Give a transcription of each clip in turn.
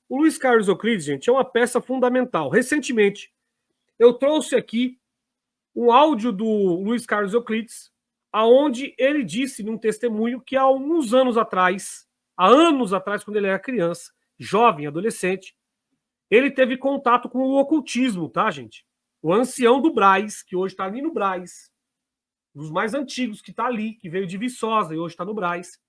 O Luiz Carlos Euclides, gente, é uma peça fundamental. Recentemente, eu trouxe aqui um áudio do Luiz Carlos Euclides, aonde ele disse num testemunho que há alguns anos atrás, quando ele era criança, jovem, adolescente, ele teve contato com o ocultismo, tá, gente? O ancião do Brás, que hoje está ali no Brás, dos mais antigos, que está ali, que veio de Viçosa e hoje está no Brás,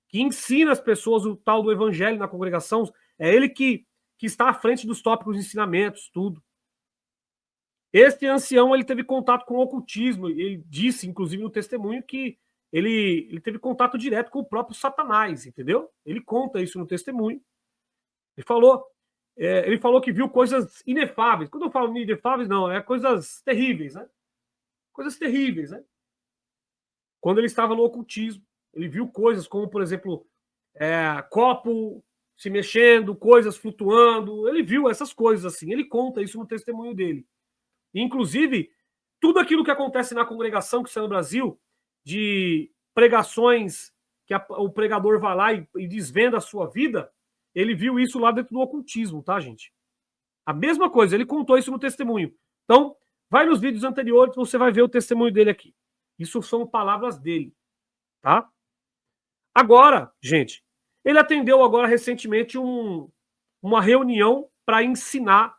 que ensina as pessoas o tal do evangelho na congregação, é ele que está à frente dos tópicos de ensinamentos, tudo. Este ancião, ele teve contato com o ocultismo, ele disse, inclusive no testemunho, que ele teve contato direto com o próprio Satanás, entendeu? Ele conta isso no testemunho. Ele falou que viu coisas inefáveis. Quando eu falo inefáveis, não, é coisas terríveis, né? Coisas terríveis, né? Quando ele estava no ocultismo, ele viu coisas como, por exemplo, copo se mexendo, coisas flutuando. Ele viu essas coisas assim. Ele conta isso no testemunho dele. Inclusive, tudo aquilo que acontece na congregação que está no Brasil, de pregações que o pregador vai lá e desvenda a sua vida, ele viu isso lá dentro do ocultismo, tá, gente? A mesma coisa, ele contou isso no testemunho. Então, vai nos vídeos anteriores, você vai ver o testemunho dele aqui. Isso são palavras dele, tá? Agora, gente, ele atendeu agora recentemente uma reunião para ensinar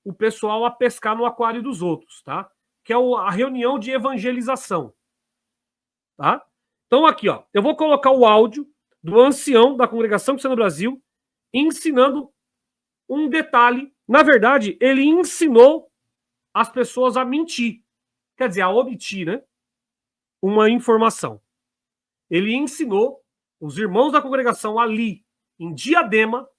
o pessoal a pescar no aquário dos outros, tá? Que é a reunião de evangelização, tá? Então aqui, ó, eu vou colocar o áudio do ancião da Congregação Cristã no Brasil ensinando um detalhe. Na verdade, ele ensinou as pessoas a mentir, quer dizer, a omitir, né? Uma informação. Ele ensinou os irmãos da congregação ali, em Diadema,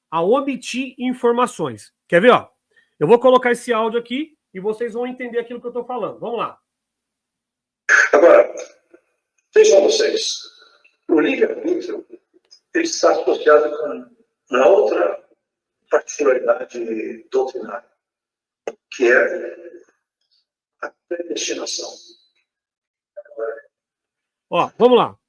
a omitir informações. Quer ver, ó? Eu vou colocar esse áudio aqui e vocês vão entender aquilo que eu estou falando. Vamos lá. Agora, vejam vocês, o livre-arbítrio está associado com uma outra particularidade doutrinária, que é a predestinação. Ó, vamos lá.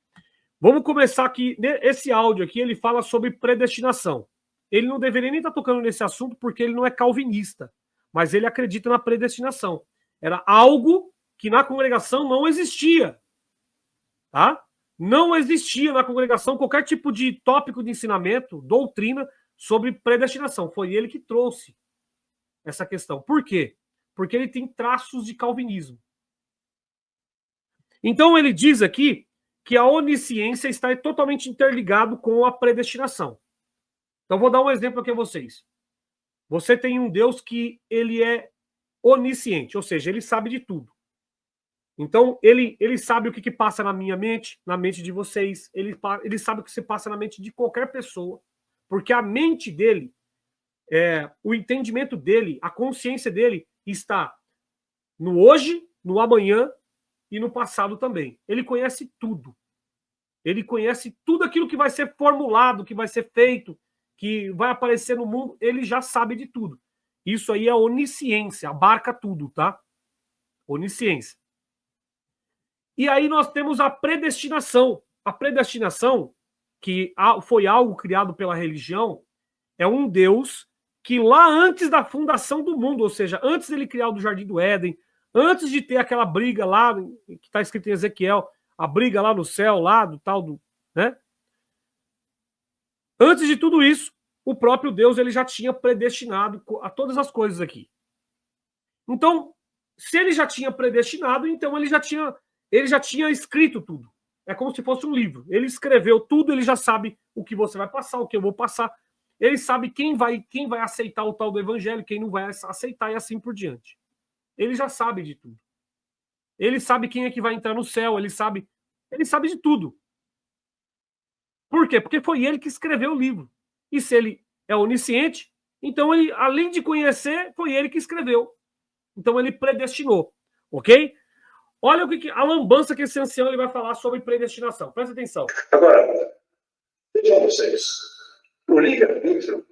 Vamos começar aqui. Esse áudio aqui, ele fala sobre predestinação. Ele não deveria nem estar tocando nesse assunto porque ele não é calvinista, mas ele acredita na predestinação. Era algo que na congregação não existia. Tá? Não existia na congregação qualquer tipo de tópico de ensinamento, doutrina sobre predestinação. Foi ele que trouxe essa questão. Por quê? Porque ele tem traços de calvinismo. Então ele diz aqui que a onisciência está totalmente interligado com a predestinação. Então vou dar um exemplo aqui a vocês. Você tem um Deus que ele é onisciente, ou seja, ele sabe de tudo. Então ele sabe o que passa na minha mente, na mente de vocês, ele sabe o que se passa na mente de qualquer pessoa, porque a mente dele, o entendimento dele, a consciência dele está no hoje, no amanhã e no passado também. Ele conhece tudo. Ele conhece tudo aquilo que vai ser formulado, que vai ser feito, que vai aparecer no mundo, ele já sabe de tudo. Isso aí é onisciência, abarca tudo, tá? Onisciência. E aí nós temos a predestinação. A predestinação, que foi algo criado pela religião, é um Deus que lá antes da fundação do mundo, ou seja, antes dele criar o Jardim do Éden, antes de ter aquela briga lá, que está escrito em Ezequiel, a briga lá no céu, lá do tal do... né? Antes de tudo isso, o próprio Deus ele já tinha predestinado a todas as coisas aqui. Então, se ele já tinha predestinado, então ele já tinha escrito tudo. É como se fosse um livro. Ele escreveu tudo, ele já sabe o que você vai passar, o que eu vou passar. Ele sabe quem vai aceitar o tal do evangelho, quem não vai aceitar e assim por diante. Ele já sabe de tudo. Ele sabe quem é que vai entrar no céu, ele sabe de tudo. Por quê? Porque foi ele que escreveu o livro. E se ele é onisciente, então ele, além de conhecer, foi ele que escreveu. Então ele predestinou, ok? Olha a lambança que esse ancião ele vai falar sobre predestinação. Presta atenção. Agora, vejam vocês, o livre-arbítrio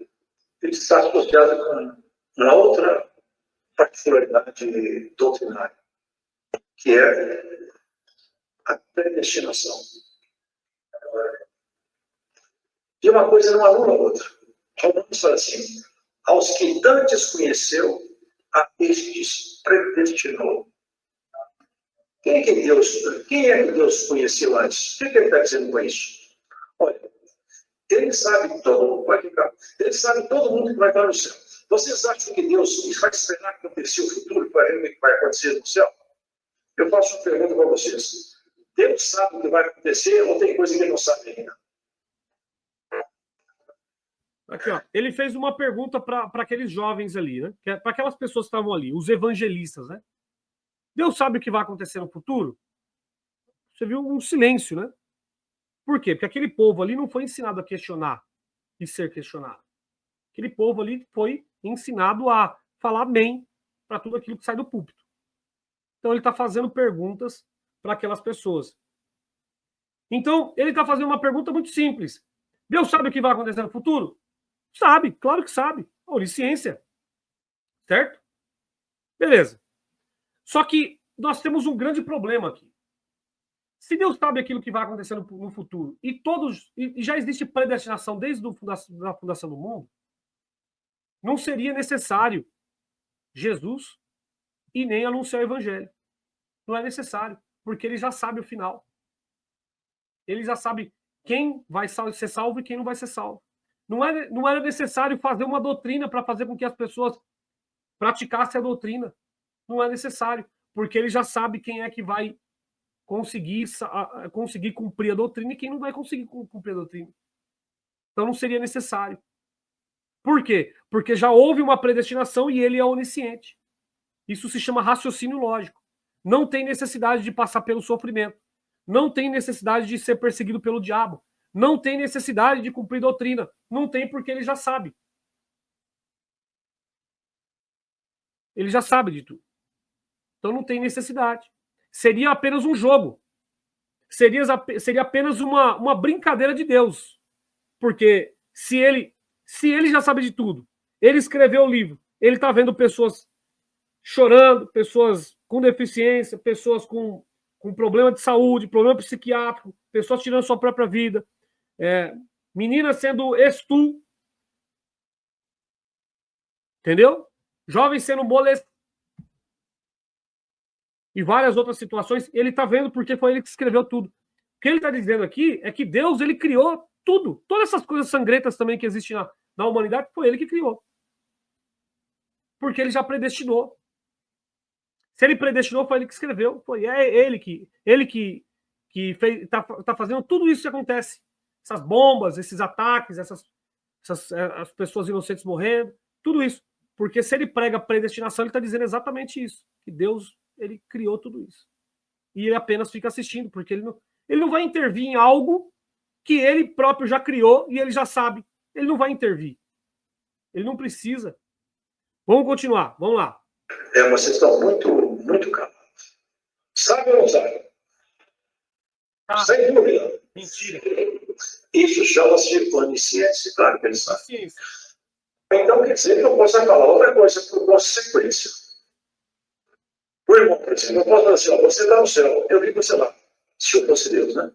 está associado com uma outra particularidade doutrinária, que é a predestinação. E uma coisa não anula a outra. Romanos fala assim: aos que dantes conheceu, a estes predestinou. Quem é que Deus conheceu antes? O que ele está dizendo com isso? Olha, ele sabe todo mundo que vai ficar. Ele sabe todo mundo que vai estar no céu. Vocês acham que Deus vai esperar acontecer o futuro para ver o que vai acontecer no céu? Eu faço uma pergunta para vocês. Deus sabe o que vai acontecer ou tem coisa que ele não sabe ainda? Aqui, ó. Ele fez uma pergunta para aqueles jovens ali, né? Para aquelas pessoas que estavam ali, os evangelistas, né? Deus sabe o que vai acontecer no futuro? Você viu um silêncio, né? Por quê? Porque aquele povo ali não foi ensinado a questionar e ser questionado. Aquele povo ali foi ensinado a falar amém para tudo aquilo que sai do púlpito. Então ele está fazendo perguntas para aquelas pessoas. Então ele está fazendo uma pergunta muito simples. Deus sabe o que vai acontecer no futuro? Sabe, claro que sabe. Onisciência. Certo? Beleza. Só que nós temos um grande problema aqui. Se Deus sabe aquilo que vai acontecer no futuro e já existe predestinação desde a fundação do mundo, não seria necessário Jesus e nem anunciar o evangelho. Não é necessário, porque ele já sabe o final. Ele já sabe quem vai ser salvo e quem não vai ser salvo. Não era necessário fazer uma doutrina para fazer com que as pessoas praticassem a doutrina. Não é necessário, porque ele já sabe quem é que vai conseguir cumprir a doutrina e quem não vai conseguir cumprir a doutrina. Então não seria necessário. Por quê? Porque já houve uma predestinação e ele é onisciente. Isso se chama raciocínio lógico. Não tem necessidade de passar pelo sofrimento. Não tem necessidade de ser perseguido pelo diabo. Não tem necessidade de cumprir doutrina. Não tem, porque ele já sabe. Ele já sabe de tudo. Então não tem necessidade. Seria apenas um jogo. Seria apenas uma brincadeira de Deus. Porque se ele já sabe de tudo, ele escreveu o livro, ele está vendo pessoas chorando, pessoas com deficiência, pessoas com problema de saúde, problema psiquiátrico, pessoas tirando sua própria vida, meninas sendo estu, entendeu? Jovens sendo molestados e várias outras situações. Ele está vendo porque foi ele que escreveu tudo. O que ele está dizendo aqui é que Deus, ele criou tudo. Todas essas coisas sangrentas também que existem na humanidade, foi ele que criou. Porque ele já predestinou. Se ele predestinou, foi ele que escreveu. Foi ele que tá fazendo tudo isso que acontece. Essas bombas, esses ataques, as pessoas inocentes morrendo, tudo isso. Porque se ele prega predestinação, ele está dizendo exatamente isso. Que Deus, ele criou tudo isso. E ele apenas fica assistindo, porque ele não vai intervir em algo que ele próprio já criou e ele já sabe. Ele não vai intervir. Ele não precisa. Vamos continuar, vamos lá. Vocês estão muito calados. Sabe ou não sabe? Sem dúvida. Mentira. Isso chama-se onisciência, claro que ele sabe. Ciência. Então quer dizer que eu posso falar outra coisa por consequência. O irmão, por exemplo, eu posso falar assim, você está no céu, eu vi você lá. Se eu fosse Deus, né?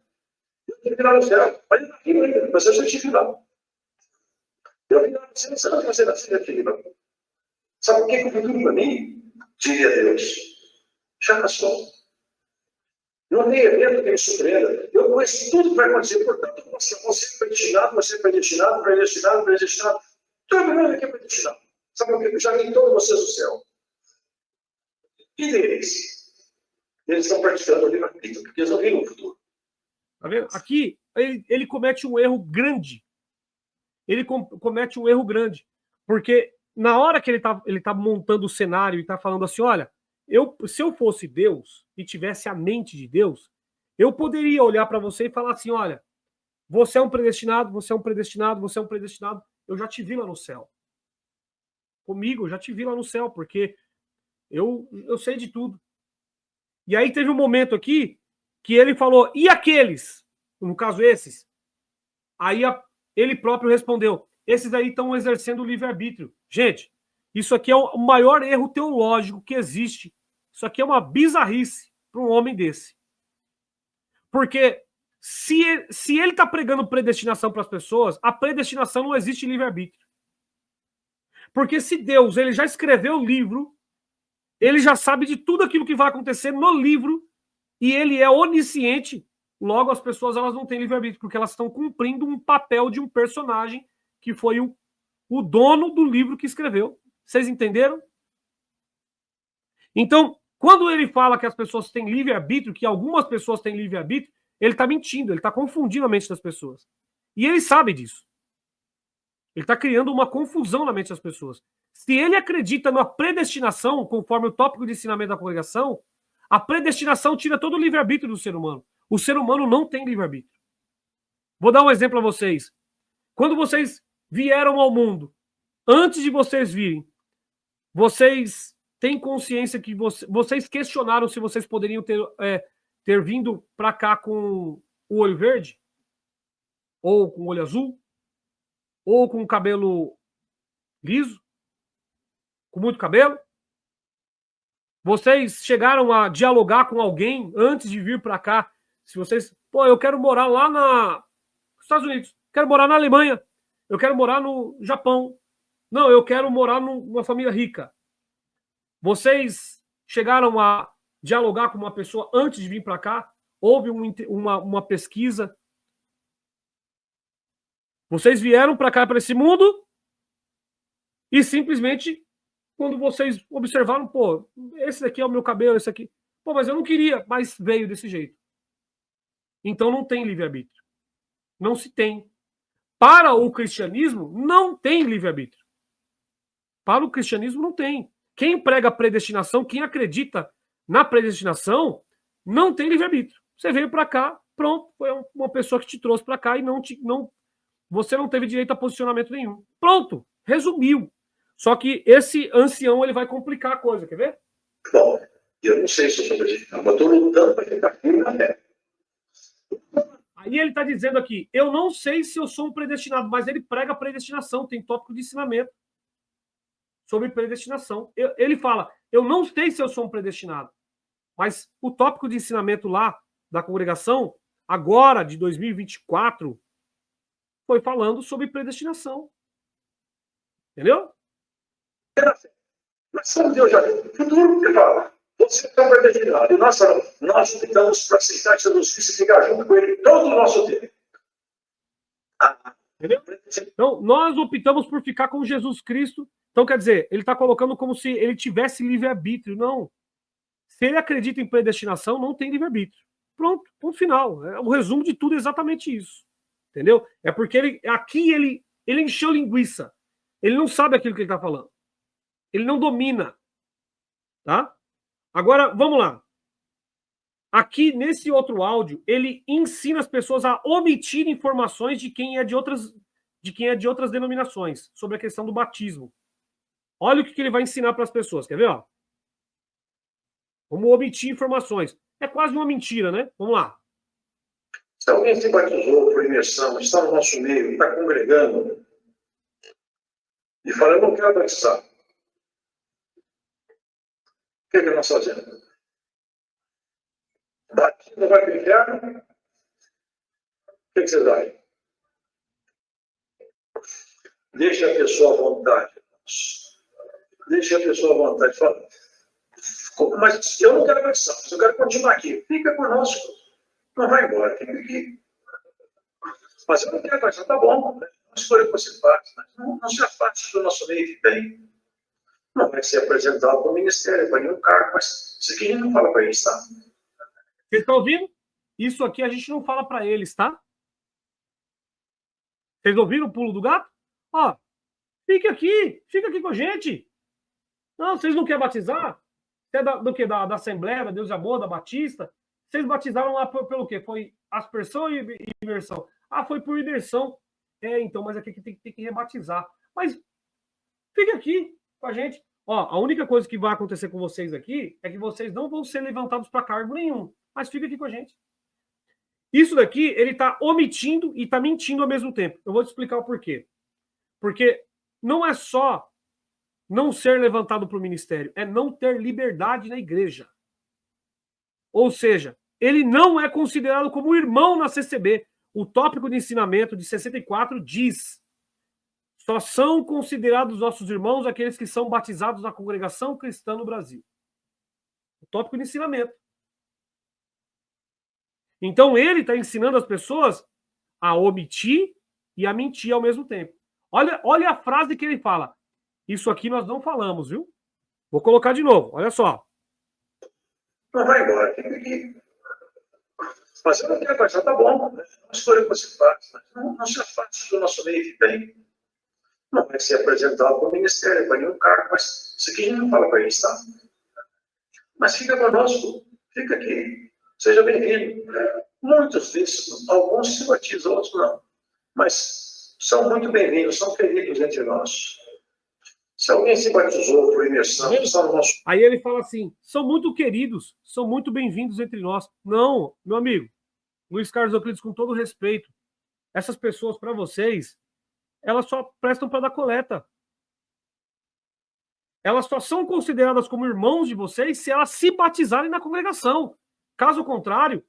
Eu tive lá no céu, mas eu aqui ainda, mas eu já estive lá. Eu vi lá, você não fazer assim aqui, não. Sabe o que o futuro para mim? Diria Deus. Já passou. Não tem evento que me surpreenda. Eu conheço tudo que vai acontecer. Portanto, você é predestinado, predestinado. Todo mundo aqui é predestinado. Sabe o que? Eu já vi todos vocês no céu. E deles? Eles estão praticando o livre-arbítrio, porque eles não viram o futuro. Tá vendo? Aqui, ele comete um erro grande. Ele comete um erro grande. Porque na hora que ele tá montando o cenário e tá falando assim, olha, se eu fosse Deus e tivesse a mente de Deus, eu poderia olhar para você e falar assim, olha, você é um predestinado, você é um predestinado, você é um predestinado. Eu já te vi lá no céu. Comigo, eu já te vi lá no céu, porque eu sei de tudo. E aí teve um momento aqui que ele falou, e aqueles? No caso, esses. Aí ele próprio respondeu, esses aí estão exercendo o livre-arbítrio. Gente, isso aqui é o maior erro teológico que existe. Isso aqui é uma bizarrice para um homem desse. Porque se ele está pregando predestinação para as pessoas, a predestinação não existe livre-arbítrio. Porque se Deus ele já escreveu o livro, ele já sabe de tudo aquilo que vai acontecer no livro, e ele é onisciente, logo as pessoas elas não têm livre-arbítrio, porque elas estão cumprindo um papel de um personagem que foi o dono do livro que escreveu. Vocês entenderam? Então, quando ele fala que as pessoas têm livre-arbítrio, que algumas pessoas têm livre-arbítrio, ele está mentindo, ele está confundindo a mente das pessoas. E ele sabe disso. Ele está criando uma confusão na mente das pessoas. Se ele acredita na predestinação, conforme o tópico de ensinamento da congregação, a predestinação tira todo o livre-arbítrio do ser humano. O ser humano não tem livre-arbítrio. Vou dar um exemplo a vocês. Quando vocês vieram ao mundo, antes de vocês virem, vocês têm consciência que vocês questionaram se vocês poderiam ter vindo para cá com o olho verde? Ou com o olho azul? Ou com o cabelo liso? Com muito cabelo? Vocês chegaram a dialogar com alguém antes de vir para cá? Se vocês, eu quero morar lá nos Estados Unidos, quero morar na Alemanha, eu quero morar no Japão. Não, eu quero morar numa família rica. Vocês chegaram a dialogar com uma pessoa antes de vir para cá? Houve uma pesquisa? Vocês vieram para cá, para esse mundo, e simplesmente, quando vocês observaram, esse daqui é o meu cabelo, esse aqui. Mas eu não queria, mas veio desse jeito. Então não tem livre-arbítrio. Não se tem. Para o cristianismo, não tem livre-arbítrio. Para o cristianismo, não tem. Quem prega a predestinação, quem acredita na predestinação, não tem livre-arbítrio. Você veio para cá, pronto, foi uma pessoa que te trouxe para cá e você não teve direito a posicionamento nenhum. Pronto, resumiu. Só que esse ancião ele vai complicar a coisa, quer ver? Bom, eu não sei se eu sou predestinado, mas estou lutando para ficar firme na fé. Aí ele está dizendo aqui, eu não sei se eu sou um predestinado, mas ele prega a predestinação, tem tópico de ensinamento sobre predestinação. Ele fala, eu não sei se eu sou um predestinado, mas o tópico de ensinamento lá da congregação, agora de 2024, foi falando sobre predestinação. Entendeu? Mas sabe, Deus já viu. Futuro que fala. Você está predestinado. E nós optamos para aceitar Jesus Cristo e ficar junto com ele todo o nosso tempo. Entendeu? Então, nós optamos por ficar com Jesus Cristo. Então, quer dizer, ele está colocando como se ele tivesse livre-arbítrio. Não. Se ele acredita em predestinação, não tem livre-arbítrio. Pronto, ponto final. O resumo de tudo é exatamente isso. Entendeu? É porque ele encheu linguiça. Ele não sabe aquilo que ele está falando. Ele não domina. Tá? Agora, vamos lá. Aqui, nesse outro áudio, ele ensina as pessoas a omitir informações de quem é de outras denominações, sobre a questão do batismo. Olha o que ele vai ensinar para as pessoas. Quer ver? Ó? Vamos omitir informações. É quase uma mentira, né? Vamos lá. Se alguém se batizou por imersão, está no nosso meio, está congregando, e fala, eu não quero batizar. O que nós fazemos? Batiza, vai para o inferno? O que vocês acham? Deixa a pessoa à vontade. Deixa a pessoa à vontade. Fala, mas eu não quero batizar, mas eu quero continuar aqui. Fica conosco. Não vai embora, fica aqui. Mas eu não quero batizar, tá bom. Não escolha que você faz. Não se afaste do nosso meio que tem. Não vai ser apresentado para o ministério, para nenhum cargo, mas isso aqui a gente não fala para eles, tá? Vocês estão ouvindo? Isso aqui a gente não fala para eles, tá? Vocês ouviram o pulo do gato? Ó, fica aqui com a gente. Não, vocês não querem batizar? Você é do que? Da Assembleia, da Deus é Boa, da Batista? Vocês batizaram lá pelo quê? Foi aspersão e imersão. Ah, foi por imersão. Então, mas aqui tem que rebatizar. Mas fica aqui com a gente. Ó, a única coisa que vai acontecer com vocês aqui é que vocês não vão ser levantados para cargo nenhum. Mas fica aqui com a gente. Isso daqui, ele está omitindo e está mentindo ao mesmo tempo. Eu vou te explicar o porquê. Porque não é só não ser levantado para o ministério, é não ter liberdade na igreja. Ou seja, ele não é considerado como irmão na CCB. O tópico de ensinamento de 64 diz Só são considerados nossos irmãos aqueles que são batizados na congregação cristã no Brasil. O tópico de ensinamento. Então ele está ensinando as pessoas a omitir e a mentir ao mesmo tempo. Olha a frase que ele fala. Isso aqui nós não falamos, viu? Vou colocar de novo, olha só. Não vai embora, fica aqui. Mas eu não quero passar, tá bom. Né? Uma escolha que você faz. Não se afaste do nosso meio que tem. Não vai ser apresentado para o ministério, para nenhum cargo, mas isso aqui a gente não fala para eles, tá? Mas fica conosco, fica aqui, seja bem-vindo. Muitos desses, alguns se batizam, outros não. Mas são muito bem-vindos, são queridos entre nós. Se alguém se batizou por imersão, está no nosso... Aí ele fala assim, são muito queridos, são muito bem-vindos entre nós. Não, meu amigo, Luiz Carlos Euclides, com todo respeito, essas pessoas, para vocês, elas só prestam para dar coleta. Elas só são consideradas como irmãos de vocês se elas se batizarem na congregação. Caso contrário,